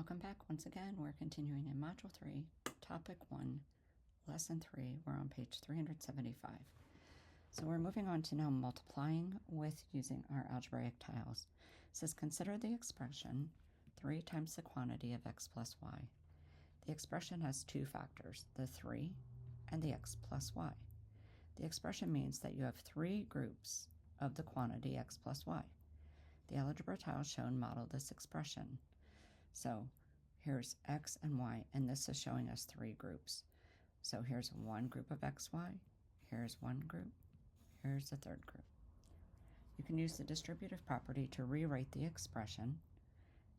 Welcome back once again. We're continuing in Module 3, Topic 1, Lesson 3. We're on page 375. So we're moving on to now multiplying with using our algebraic tiles. It says, consider the expression 3 times the quantity of x plus y. The expression has two factors, the 3 and the x plus y. The expression means that you have three groups of the quantity x plus y. The algebra tiles shown model this expression. So here's x and y, and this is showing us three groups. So here's one group of x, y, here's one group, here's the third group. You can use the distributive property to rewrite the expression.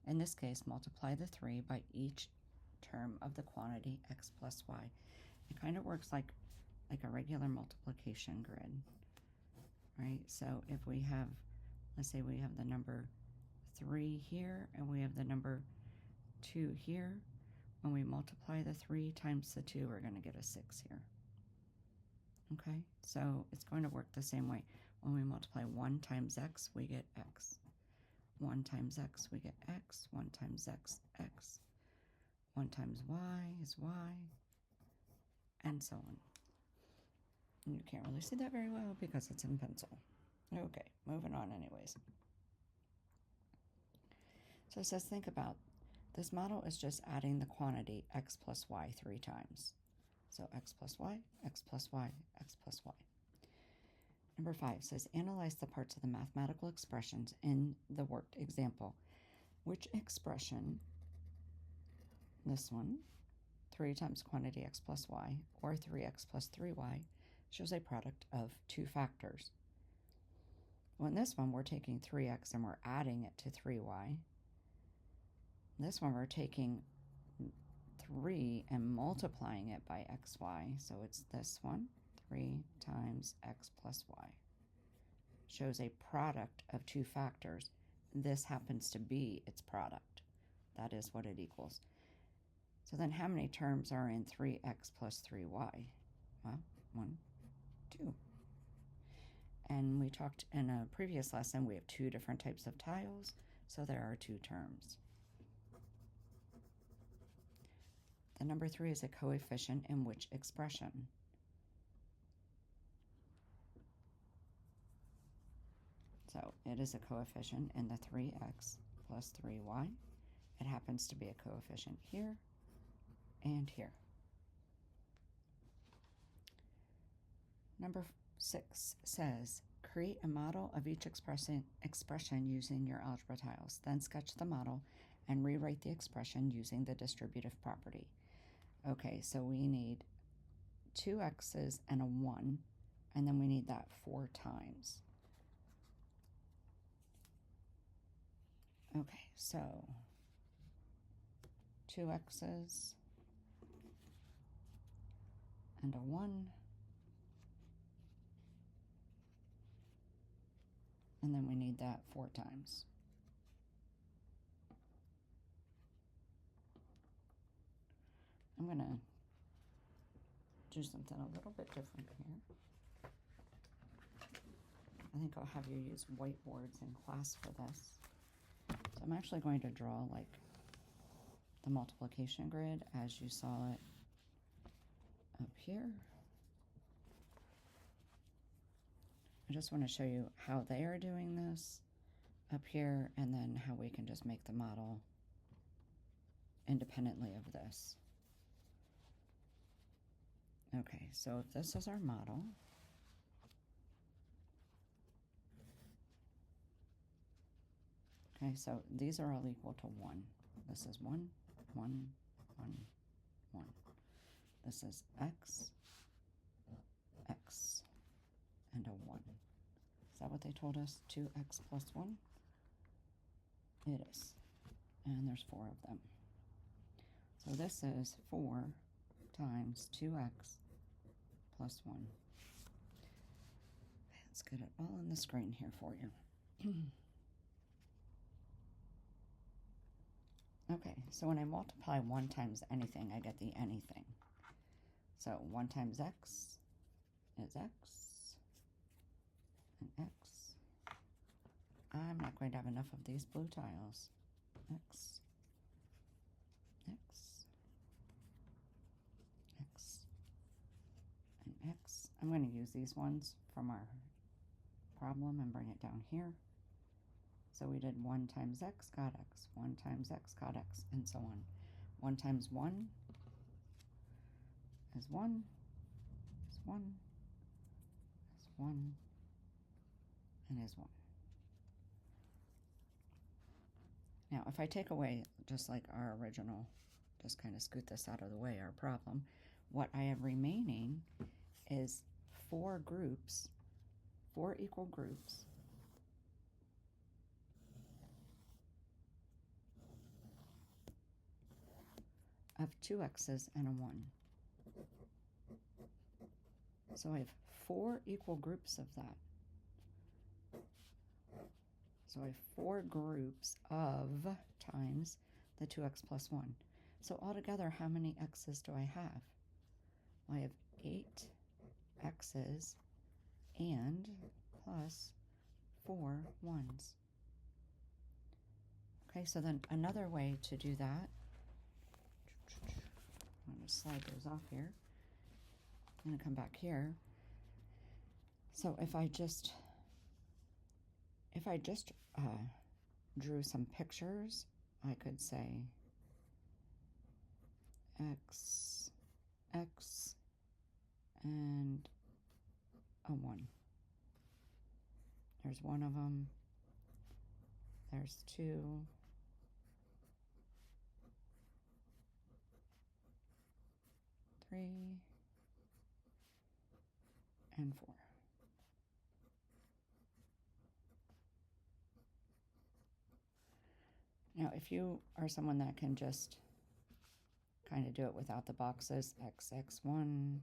In this case, multiply the 3 by each term of the quantity x plus y. It kind of works like a regular multiplication grid, right? So if we have, let's say we have the number 3 here and we have the number 2 here, when we multiply the 3 times the 2, we're going to get a 6 here. Okay, so it's going to work the same way. When we multiply 1 times x, we get x. 1 times x, we get x. 1 times x, x. 1 times y is y, and so on. And you can't really see that very well because it's in pencil. Okay, moving on anyways. So it says, think about this model is just adding the quantity x plus y 3 times. So x plus y, x plus y, x plus y. Number 5 says, analyze the parts of the mathematical expressions in the worked example. Which expression, this one, 3 times quantity x plus y, or 3x plus 3y, shows a product of two factors? Well, in this one, we're taking 3x and we're adding it to 3y. This one, we're taking 3 and multiplying it by xy. So it's this one, 3 times x plus y. Shows a product of two factors. This happens to be its product. That is what it equals. So then how many terms are in 3x plus 3y? Well, 1, 2. And we talked in a previous lesson, we have two different types of tiles, so there are 2 terms. The number 3 is a coefficient in which expression? So it is a coefficient in the 3x plus 3y. It happens to be a coefficient here and here. Number 6 says, create a model of each expression using your algebra tiles. Then sketch the model and rewrite the expression using the distributive property. Okay, so we need 2 x's and a 1, and then we need that 4 times. Okay, so 2 x's and a 1, and then we need that 4 times. I'm going to do something a little bit different here. I think I'll have you use whiteboards in class for this. So I'm actually going to draw like the multiplication grid as you saw it up here. I just want to show you how they are doing this up here, and then how we can just make the model independently of this. Okay, so if this is our model, okay, so these are all equal to 1. This is 1, 1, 1, 1. This is x, x, and a 1. Is that what they told us? 2x plus 1? It is. And there's 4 of them. So this is 4 times 2x plus 1. Let's get it all on the screen here for you. Okay, so when I multiply 1 times anything, I get the anything. So 1 times x is x, and x. I'm not going to have enough of these blue tiles. X, I'm going to use these ones from our problem and bring it down here. So we did 1 times x got x, 1 times x got x, and so on. 1 times 1 is 1, is 1, is 1, and is 1. Now, if I take away, just like our original, just kind of scoot this out of the way, our problem, what I have remaining is 4 groups, 4 equal groups of 2 x's and a 1. So I have 4 equal groups of that. So I have 4 groups of times the 2x plus 1. So altogether, how many x's do I have? Well, I have 8 x's and plus 4 1's. Okay, so then another way to do that, I'm going to slide those off here. I'm going to come back here. So if I just drew some pictures, I could say x, x, and a 1. There's one of them. There's 2. 3 and 4. Now, if you are someone that can just kind of do it without the boxes, x, x1,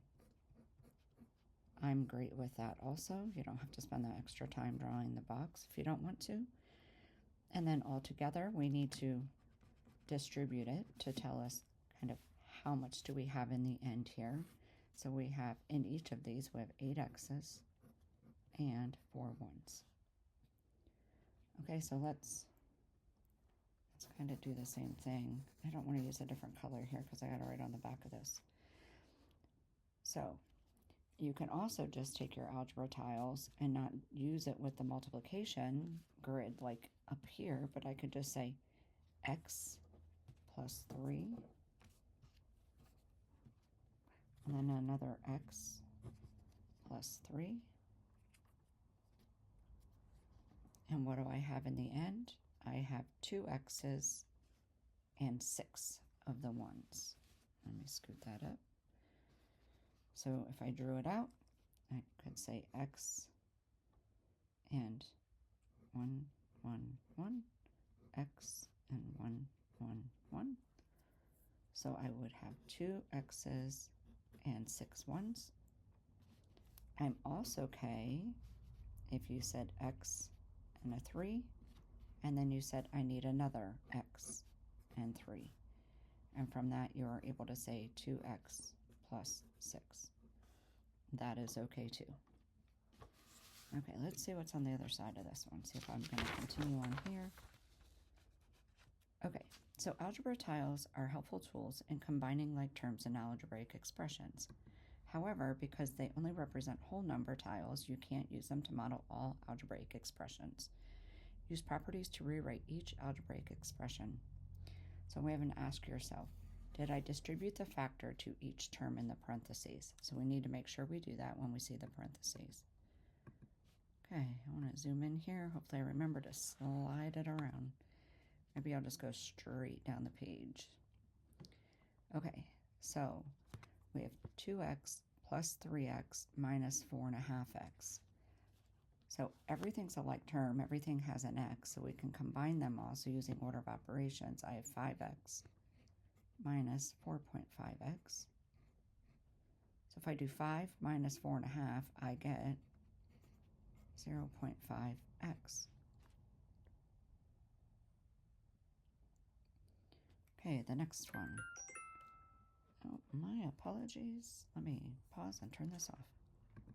I'm great with that also. You don't have to spend that extra time drawing the box if you don't want to. And then all together, we need to distribute it to tell us kind of how much do we have in the end here. So we have, in each of these, we have 8 x's and 4 1's. Okay, so let's kind of do the same thing. I don't want to use a different color here because I got to write on the back of this. So you can also just take your algebra tiles and not use it with the multiplication grid like up here, but I could just say x plus 3, and then another x plus 3. And what do I have in the end? I have 2 x's and 6 of the 1's. Let me scoot that up. So if I drew it out, I could say x and 1, 1, 1, x and 1, 1, 1. So I would have 2 x's and 6 1's. I'm also okay if you said x and a 3, and then you said I need another x and 3. And from that you are able to say 2x plus 6. That is okay too. Okay, let's see what's on the other side of this one. See if I'm going to continue on here. Okay, so algebra tiles are helpful tools in combining like terms in algebraic expressions. However, because they only represent whole number tiles, you can't use them to model all algebraic expressions. Use properties to rewrite each algebraic expression. So we have an ask yourself, did I distribute the factor to each term in the parentheses? So we need to make sure we do that when we see the parentheses. Okay, I want to zoom in here. Hopefully I remember to slide it around. Maybe I'll just go straight down the page. Okay, so we have 2x plus 3x minus 4.5x. So everything's a like term. Everything has an x, so we can combine them all. So using order of operations, I have 5x minus 4.5x. So if I do 5 minus 4.5, I get 0.5x. Okay, the next one. Oh, my apologies. Let me pause and turn this off.